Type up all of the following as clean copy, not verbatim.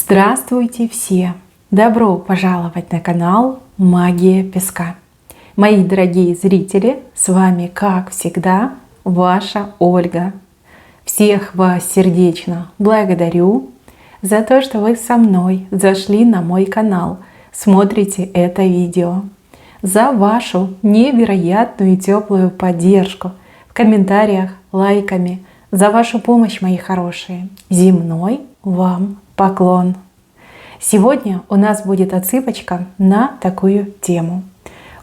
Здравствуйте все! Добро пожаловать на канал Магия Песка. Мои дорогие зрители, с вами, как всегда, ваша Ольга. Всех вас сердечно благодарю за то, что вы со мной зашли на мой канал, смотрите это видео, за вашу невероятную и теплую поддержку в комментариях, лайками, за вашу помощь, мои хорошие. Земной вам поклон! Сегодня у нас будет отсыпочка на такую тему.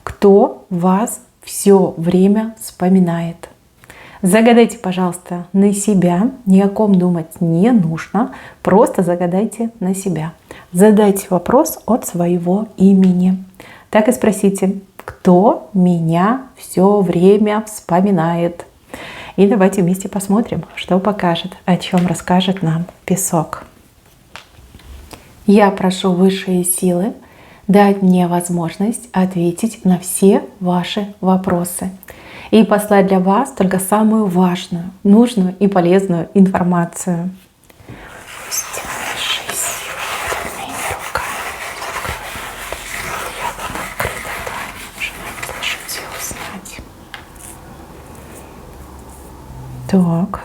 Кто вас все время вспоминает? Загадайте, пожалуйста, на себя. Ни о ком думать не нужно. Просто загадайте на себя. Задайте вопрос от своего имени. Так и спросите, кто меня все время вспоминает? И давайте вместе посмотрим, что покажет, о чем расскажет нам песок. Я прошу высшие силы дать мне возможность ответить на все ваши вопросы и послать для вас только самую важную, нужную и полезную информацию. Пусть высшие силы будут моими руками, я буду открыта тайна, желаем слышать и узнать. Так.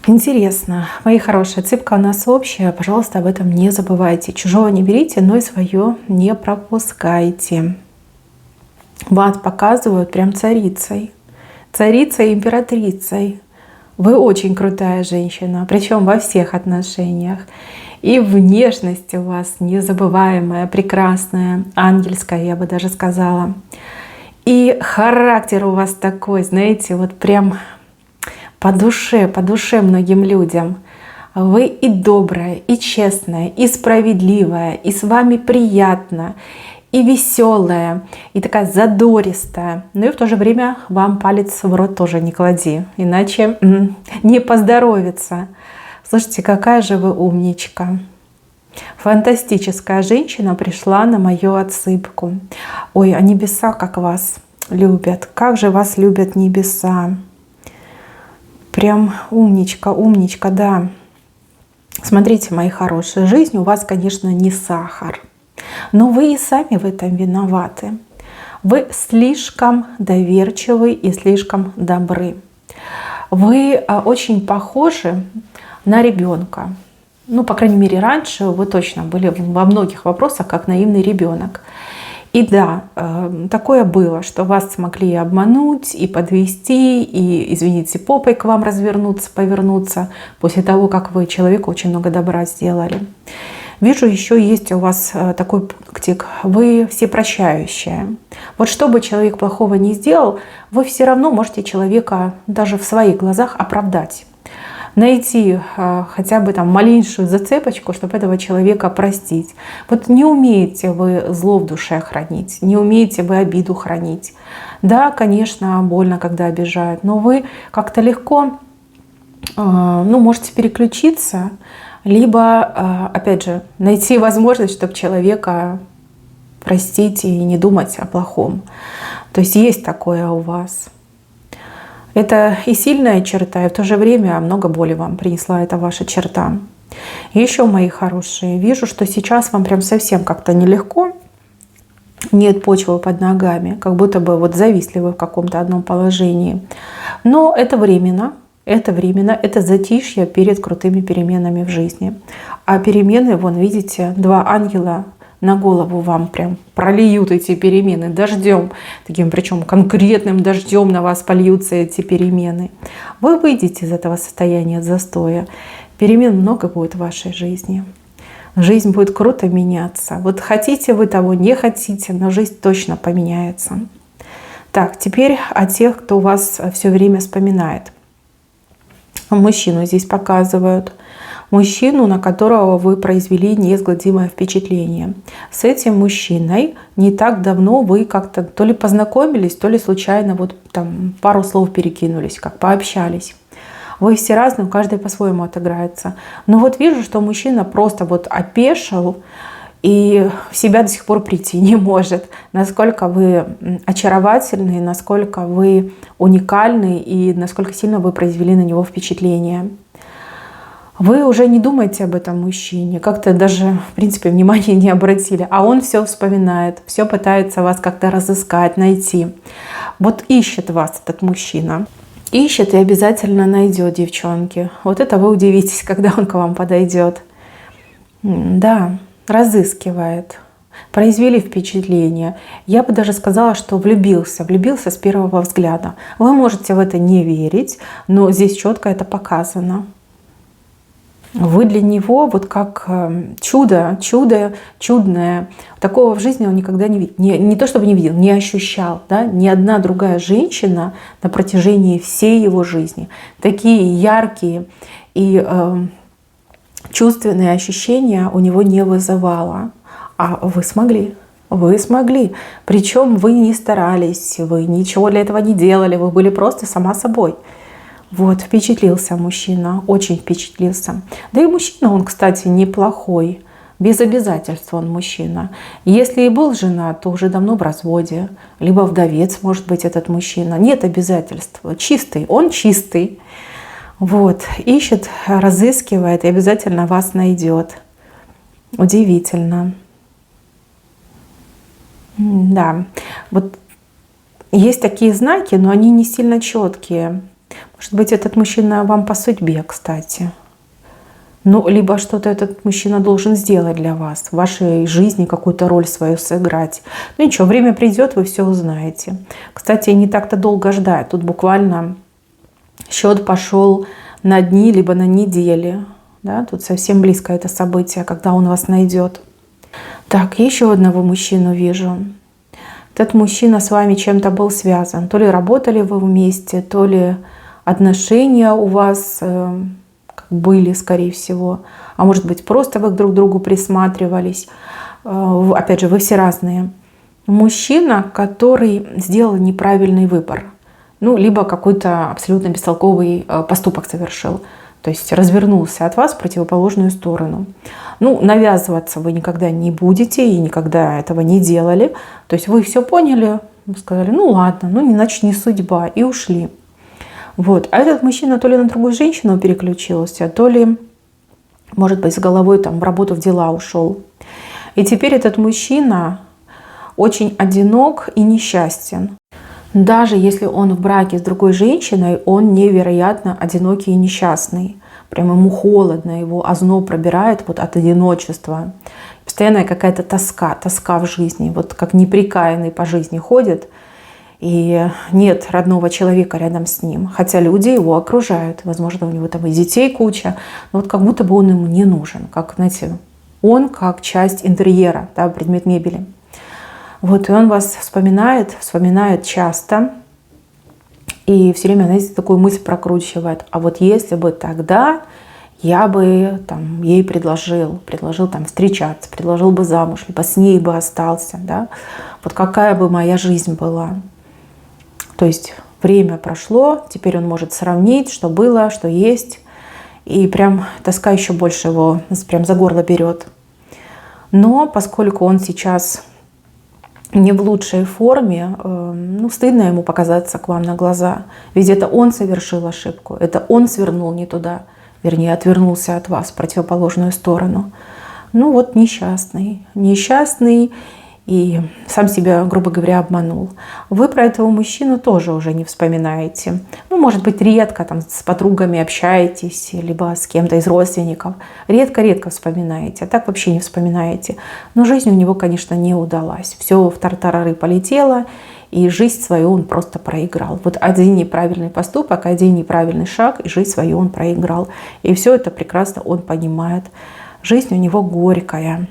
Интересно. Мои хорошие, отсыпка у нас общая. Пожалуйста, об этом не забывайте. Чужого не берите, но и свое не пропускайте. Вас показывают прям царицей. Царицей, императрицей. Вы очень крутая женщина, причем во всех отношениях. И внешность у вас незабываемая, прекрасная, ангельская, я бы даже сказала. И характер у вас такой, знаете, вот прям по душе многим людям. Вы и добрая, и честная, и справедливая, и с вами приятно, и веселая, и такая задористая. Ну и в то же время вам палец в рот тоже не клади, иначе не поздоровится. Слушайте, какая же вы умничка. Фантастическая женщина пришла на мою отсыпку. Ой, а небеса как вас любят. Как же вас любят небеса. Прям умничка, умничка, да. Смотрите, мои хорошие, жизнь у вас, конечно, не сахар. Но вы и сами в этом виноваты. Вы слишком доверчивы и слишком добры. Вы очень похожи на ребенка. Ну, по крайней мере, раньше вы точно были во многих вопросах как наивный ребенок. И да, такое было, что вас смогли обмануть и подвести, и, извините, попой к вам развернуться, повернуться, после того, как вы человеку очень много добра сделали. Вижу, еще есть у вас такой пунктик, вы всепрощающая. Вот что бы человек плохого не сделал, вы все равно можете человека даже в своих глазах оправдать. Найти хотя бы там маленькую зацепочку, чтобы этого человека простить. Вот не умеете вы зло в душе хранить, не умеете вы обиду хранить. Да, конечно, больно, когда обижают, но вы как-то легко можете переключиться, либо, опять же, найти возможность, чтобы человека простить и не думать о плохом. То есть есть такое у вас. Это и сильная черта, и в то же время много боли вам принесла эта ваша черта. И еще, мои хорошие, вижу, что сейчас вам прям совсем как-то нелегко, нет почвы под ногами, как будто бы вот зависли вы в каком-то одном положении. Но это временно, это затишье перед крутыми переменами в жизни. А перемены, вон, видите, два ангела на голову вам прям прольют эти перемены дождем, таким причем конкретным дождем на вас польются эти перемены. Вы выйдете из этого состояния застоя. Перемен много будет в вашей жизни. Жизнь будет круто меняться. Вот хотите вы того, не хотите, но жизнь точно поменяется. Так, теперь о тех, кто вас все время вспоминает. Мужчину здесь показывают. Мужчину, на которого вы произвели неизгладимое впечатление. С этим мужчиной не так давно вы как-то то ли познакомились, то ли случайно вот там пару слов перекинулись, как пообщались. Вы все разные, каждый по-своему отыграется. Но вот вижу, что мужчина просто вот опешил и в себя до сих пор прийти не может. Насколько вы очаровательны, насколько вы уникальны и насколько сильно вы произвели на него впечатление. Вы уже не думаете об этом мужчине, как-то даже, в принципе, внимания не обратили, а он все вспоминает, все пытается вас как-то разыскать, найти. Вот ищет вас этот мужчина. Ищет и обязательно найдет, девчонки. Вот это вы удивитесь, когда он к вам подойдет. Да, разыскивает. Произвели впечатление. Я бы даже сказала, что влюбился с первого взгляда. Вы можете в это не верить, но здесь четко это показано. Вы для него вот как чудо чудное. Такого в жизни он никогда не видел. Не то чтобы не видел, не ощущал. Да? Ни одна другая женщина на протяжении всей его жизни такие яркие и чувственные ощущения у него не вызывала. А вы смогли. Вы смогли. Причем вы не старались, вы ничего для этого не делали, вы были просто сама собой. Вот, впечатлился мужчина, очень впечатлился. Да и мужчина он, кстати, неплохой. Без обязательств он мужчина. Если и был женат, то уже давно в разводе. Либо вдовец, может быть, этот мужчина. Нет обязательств. Чистый, он чистый. Вот, ищет, разыскивает и обязательно вас найдет. Удивительно. Да, вот есть такие знаки, но они не сильно четкие. Может быть, этот мужчина вам по судьбе, кстати. Ну, либо что-то этот мужчина должен сделать для вас, в вашей жизни какую-то роль свою сыграть. Ну ничего, время придет, вы все узнаете. Кстати, не так-то долго ждать. Тут буквально счет пошел на дни, либо на недели. Да? Тут совсем близко это событие, когда он вас найдет. Так, еще одного мужчину вижу. Этот мужчина с вами чем-то был связан. То ли работали вы вместе, то ли отношения у вас были, скорее всего. А может быть, просто вы друг к другу присматривались. Опять же, вы все разные. Мужчина, который сделал неправильный выбор. Ну, либо какой-то абсолютно бестолковый поступок совершил. То есть развернулся от вас в противоположную сторону. Ну, навязываться вы никогда не будете и никогда этого не делали. То есть вы все поняли, сказали, ну ладно, ну иначе не судьба, и ушли. Вот. А этот мужчина то ли на другую женщину переключился, то ли, может быть, с головой там в работу, в дела ушел. И теперь этот мужчина очень одинок и несчастен. Даже если он в браке с другой женщиной, он невероятно одинокий и несчастный. Прямо ему холодно, его озноб пробирает вот от одиночества. Постоянная какая-то тоска в жизни. Вот как неприкаянный по жизни ходит, и нет родного человека рядом с ним. Хотя люди его окружают. Возможно, у него там и детей куча, но вот как будто бы он ему не нужен. Как, знаете, он как часть интерьера, да, предмет мебели. Вот, и он вас вспоминает часто. И все время, знаете, такую мысль прокручивает. А вот если бы тогда я бы там, ей предложил там, встречаться, предложил бы замуж, либо с ней бы остался. Да? Вот какая бы моя жизнь была. То есть время прошло, теперь он может сравнить, что было, что есть. И прям тоска еще больше его прям за горло берет. Но поскольку он сейчас не в лучшей форме, ну, стыдно ему показаться к вам на глаза. Ведь это он совершил ошибку, это он свернул не туда, вернее, отвернулся от вас в противоположную сторону. Ну вот несчастный и сам себя, грубо говоря, обманул. Вы про этого мужчину тоже уже не вспоминаете. Ну, может быть, редко там с подругами общаетесь, либо с кем-то из родственников. Редко-редко вспоминаете, а так вообще не вспоминаете. Но жизнь у него, конечно, не удалась. Все в тартарары полетело, и жизнь свою он просто проиграл. Вот один неправильный поступок, один неправильный шаг, и жизнь свою он проиграл. И все это прекрасно он понимает. Жизнь у него горькая.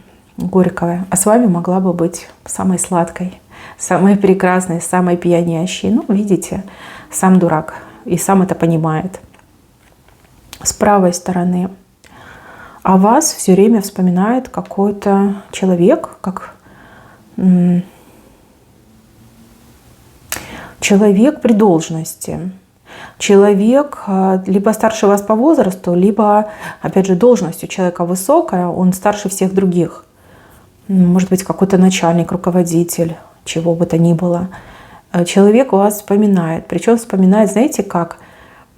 А с вами могла бы быть самой сладкой, самой прекрасной, самой пьянящей. Ну, видите, сам дурак и сам это понимает. С правой стороны. А вас все время вспоминает какой-то человек, как человек при должности. Человек либо старше вас по возрасту, либо, опять же, должность у человека высокая, он старше всех других. Может быть, какой-то начальник, руководитель, чего бы то ни было. Человек вас вспоминает. Причем вспоминает, знаете как?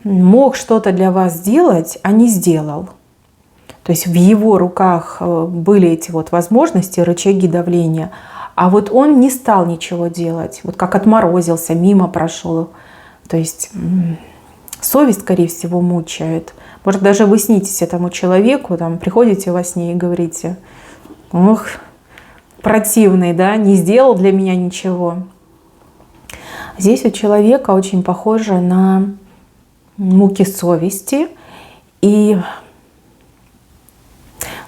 Мог что-то для вас сделать, а не сделал. То есть в его руках были эти вот возможности, рычаги давления, а вот он не стал ничего делать, вот как отморозился, мимо прошел. То есть совесть, скорее всего, мучает. Может, даже вы снитесь этому человеку, там, приходите во сне и говорите: ох, противный, да, не сделал для меня ничего. Здесь у человека очень похоже на муки совести. И,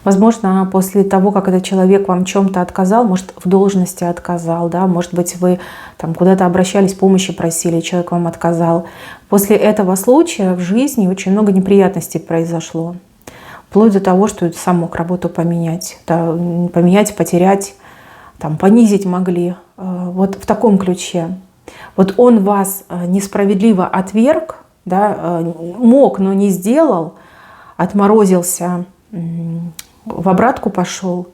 возможно, после того, как этот человек вам чем-то отказал, может, в должности отказал, да, может быть, вы там куда-то обращались, помощи просили, человек вам отказал. После этого случая в жизни очень много неприятностей произошло. Вплоть до того, что сам мог работу поменять. Да, поменять, потерять, там, понизить могли. Вот в таком ключе. Вот он вас несправедливо отверг, да, мог, но не сделал, отморозился, в обратку пошел,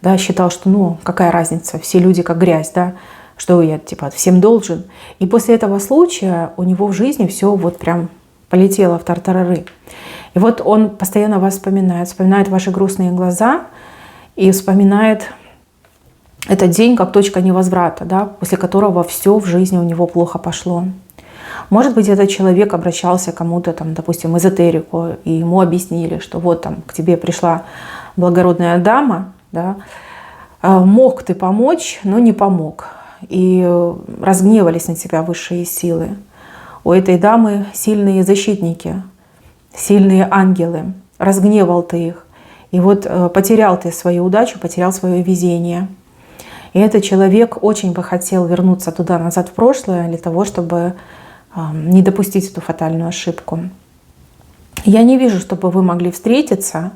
да, считал, что ну какая разница, все люди как грязь, да, что я типа всем должен. И после этого случая у него в жизни все вот прям полетело в тартарары. И вот он постоянно вас вспоминает ваши грустные глаза и вспоминает этот день как точка невозврата, да, после которого все в жизни у него плохо пошло. Может быть, этот человек обращался к кому-то, там, допустим, эзотерику, и ему объяснили, что вот там к тебе пришла благородная дама, да, мог ты помочь, но не помог. И разгневались на тебя высшие силы. У этой дамы сильные защитники, сильные ангелы. Разгневал ты их. И вот потерял ты свою удачу, потерял свое везение. И этот человек очень бы хотел вернуться туда, назад в прошлое, для того, чтобы не допустить эту фатальную ошибку. Я не вижу, чтобы вы могли встретиться,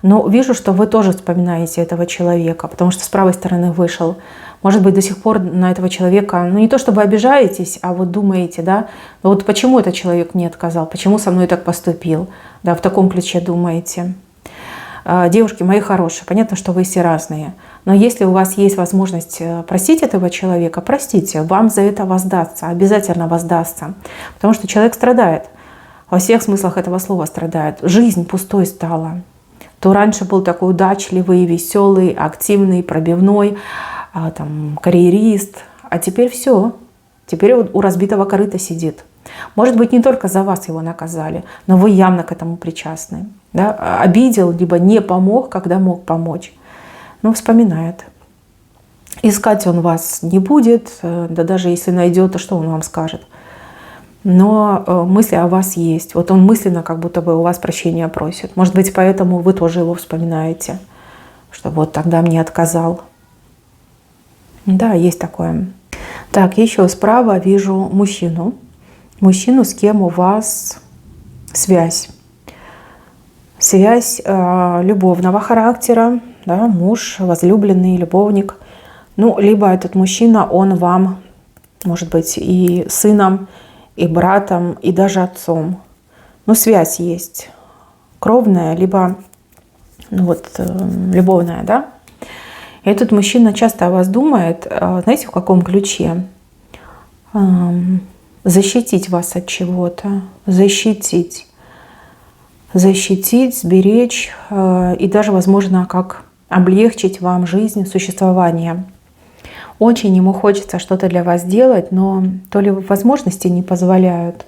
но вижу, что вы тоже вспоминаете этого человека, потому что с правой стороны вышел. Может быть, до сих пор на этого человека, ну не то чтобы обижаетесь, а вот думаете, да, ну вот почему этот человек мне отказал, почему со мной так поступил, да, в таком ключе думаете. Девушки мои хорошие, понятно, что вы все разные, но если у вас есть возможность простить этого человека, простите, вам за это воздастся, обязательно воздастся, потому что человек страдает, во всех смыслах этого слова страдает, жизнь пустой стала. То раньше был такой удачливый, веселый, активный, пробивной, там, карьерист, а теперь все, теперь у разбитого корыта сидит. Может быть, не только за вас его наказали, но вы явно к этому причастны. Да? Обидел, либо не помог, когда мог помочь. Но вспоминает. Искать он вас не будет, да даже если найдет, то что он вам скажет? Но мысли о вас есть. Вот он мысленно как будто бы у вас прощения просит. Может быть, поэтому вы тоже его вспоминаете, что вот тогда мне отказал. Да, есть такое. Так, еще справа вижу мужчину. Мужчину, с кем у вас связь. Связь любовного характера, да, муж, возлюбленный, любовник. Ну, либо этот мужчина, он вам, может быть, и сыном, и братом, и даже отцом. Но связь есть. Кровная, либо ну вот, любовная, да. И этот мужчина часто о вас думает, знаете, в каком ключе? Защитить вас от чего-то, защитить, сберечь и даже, возможно, как облегчить вам жизнь, существование. Очень ему хочется что-то для вас делать, но то ли возможности не позволяют,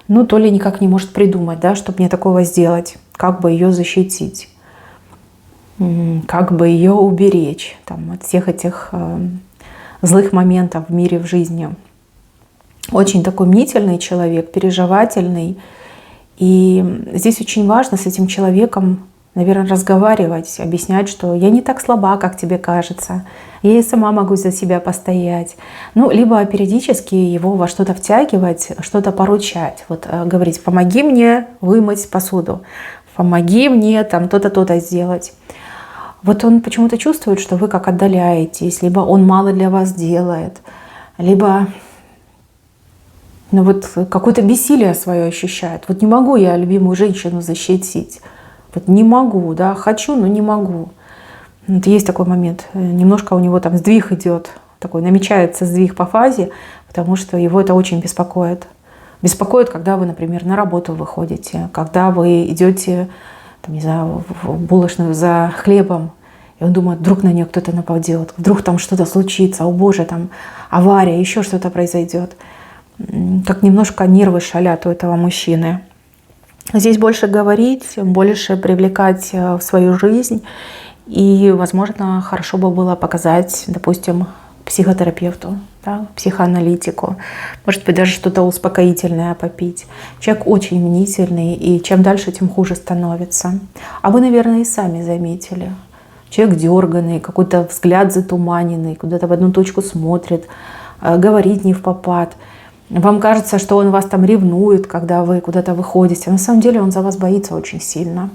ну то ли никак не может придумать, да, чтобы мне такого сделать, как бы ее защитить, как бы ее уберечь там, от всех этих злых моментов в мире, в жизни. Очень такой мнительный человек, переживательный. И здесь очень важно с этим человеком, наверное, разговаривать, объяснять, что я не так слаба, как тебе кажется. Я и сама могу за себя постоять. Ну, либо периодически его во что-то втягивать, что-то поручать. Вот говорить: помоги мне вымыть посуду, помоги мне там то-то, то-то сделать. Вот он почему-то чувствует, что вы как отдаляетесь, либо он мало для вас делает, либо вот какое-то бессилие свое ощущает. Вот не могу я любимую женщину защитить. Вот не могу, да, хочу, но не могу. Вот есть такой момент. Немножко у него там сдвиг идет, такой намечается сдвиг по фазе, потому что его это очень беспокоит. Беспокоит, когда вы, например, на работу выходите, когда вы идете там, не знаю, в булочную за хлебом, и он думает, вдруг на нее кто-то нападет, вдруг там что-то случится, о боже, там авария, еще что-то произойдет. Как немножко нервы шалят у этого мужчины. Здесь больше говорить, больше привлекать в свою жизнь. И, возможно, хорошо бы было показать, допустим, психотерапевту, да, психоаналитику. Может быть, даже что-то успокоительное попить. Человек очень мнительный, и чем дальше, тем хуже становится. А вы, наверное, и сами заметили. Человек дерганный, какой-то взгляд затуманенный, куда-то в одну точку смотрит, говорит не впопад. Вам кажется, что он вас там ревнует, когда вы куда-то выходите. А на самом деле он за вас боится очень сильно.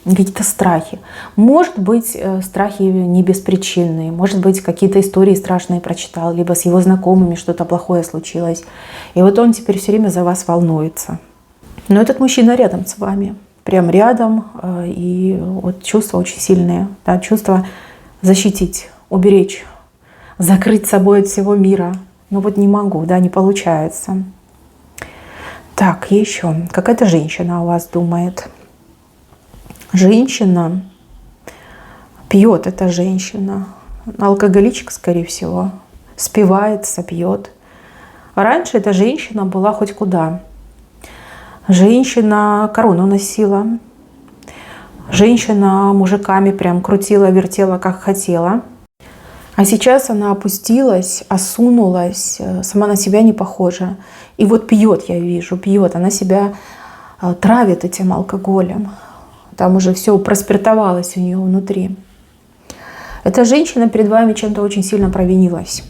Какие-то страхи. Может быть, страхи не беспричинные. Может быть, какие-то истории страшные прочитал, либо с его знакомыми что-то плохое случилось. И вот он теперь все время за вас волнуется. Но этот мужчина рядом с вами. Прям рядом. И вот чувства очень сильные. Да, чувства защитить, уберечь, закрыть собой от всего мира. Но вот не могу, да, не получается. Так, еще. Какая-то женщина о вас думает. Женщина пьет, эта женщина. Алкоголичка, скорее всего. Спивается, пьет. Раньше эта женщина была хоть куда. Женщина корону носила. Женщина мужиками прям крутила, вертела, как хотела. А сейчас она опустилась, осунулась, сама на себя не похожа. И вот пьет, я вижу, пьет. Она себя травит этим алкоголем. Там уже все проспиртовалось у нее внутри. Эта женщина перед вами чем-то очень сильно провинилась.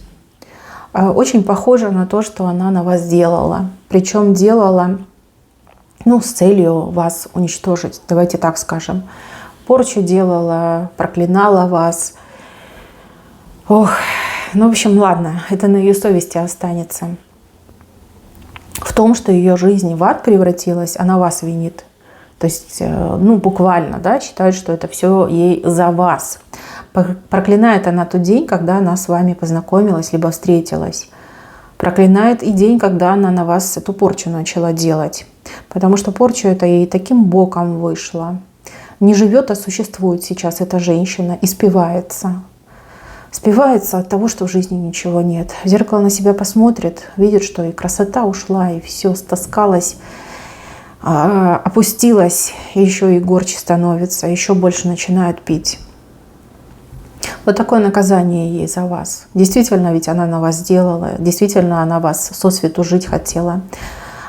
Очень похоже на то, что она на вас делала. Причем делала, с целью вас уничтожить. Давайте так скажем. Порчу делала, проклинала вас. В общем, ладно, это на ее совести останется. В том, что ее жизнь в ад превратилась, она вас винит. То есть, буквально, да, считает, что это все ей за вас. Проклинает она тот день, когда она с вами познакомилась, либо встретилась. Проклинает и день, когда она на вас эту порчу начала делать. Потому что порча это ей таким боком вышла. Не живет, а существует сейчас эта женщина и спивается. Спивается от того, что в жизни ничего нет. В зеркало на себя посмотрит, видит, что и красота ушла, и все стаскалось, опустилась, и еще и горче становится, еще больше начинает пить. Вот такое наказание ей за вас. Действительно, ведь она на вас сделала, действительно, она вас сосвету жить хотела.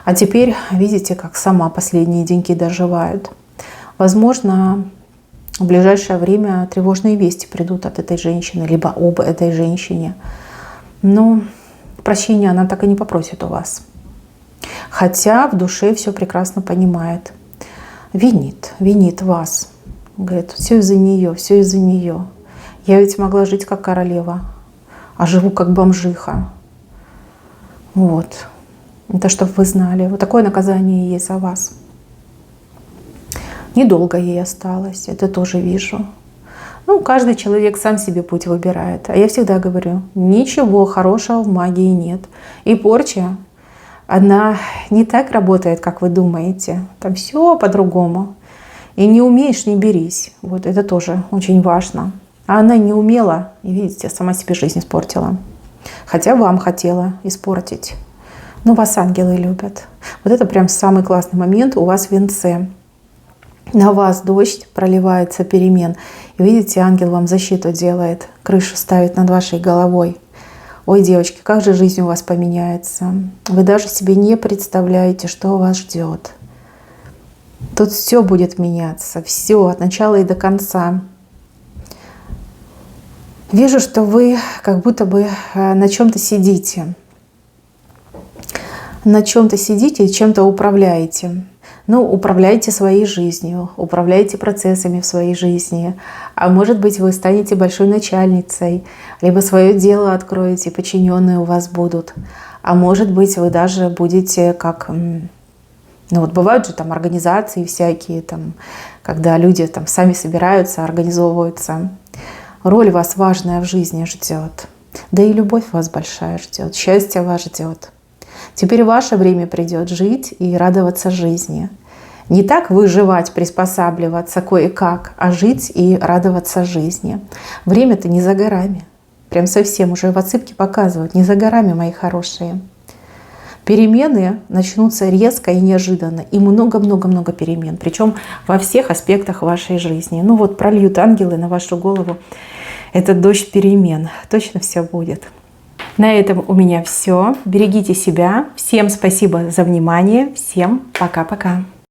А теперь видите, как сама последние деньки доживает. Возможно, в ближайшее время тревожные вести придут от этой женщины, либо об этой женщине. Но прощения она так и не попросит у вас. Хотя в душе все прекрасно понимает. Винит вас. Говорит, все из-за нее, все из-за нее. Я ведь могла жить как королева, а живу как бомжиха. Вот. Это чтобы вы знали. Вот такое наказание есть за вас. Недолго ей осталось, это тоже вижу. Каждый человек сам себе путь выбирает. А я всегда говорю, ничего хорошего в магии нет. И порча, она не так работает, как вы думаете. Там все по-другому. И не умеешь, не берись. Вот это тоже очень важно. А она не умела, и видите, сама себе жизнь испортила. Хотя вам хотела испортить. Но вас ангелы любят. Вот это прям самый классный момент у вас в венце. На вас дождь проливается перемен. И видите, ангел вам защиту делает, крышу ставит над вашей головой. Ой, девочки, как же жизнь у вас поменяется. Вы даже себе не представляете, что вас ждет. Тут все будет меняться, все от начала и до конца. Вижу, что вы как будто бы на чем-то сидите. На чем-то сидите и чем-то управляете. Управляйте своей жизнью, управляйте процессами в своей жизни. А может быть, вы станете большой начальницей, либо свое дело откроете, подчиненные у вас будут. А может быть, вы даже будете как... бывают же там организации всякие, когда люди сами собираются, организовываются. Роль вас важная в жизни ждет. Да и любовь вас большая ждет, счастье вас ждет. Теперь ваше время придет жить и радоваться жизни. Не так выживать, приспосабливаться кое-как, а жить и радоваться жизни. Время-то не за горами. Прям совсем уже в отсыпке показывают. Не за горами, мои хорошие. Перемены начнутся резко и неожиданно. И много-много-много перемен. Причем во всех аспектах вашей жизни. Ну вот прольют ангелы на вашу голову этот дождь перемен. Точно все будет. На этом у меня все. Берегите себя. Всем спасибо за внимание. Всем пока-пока.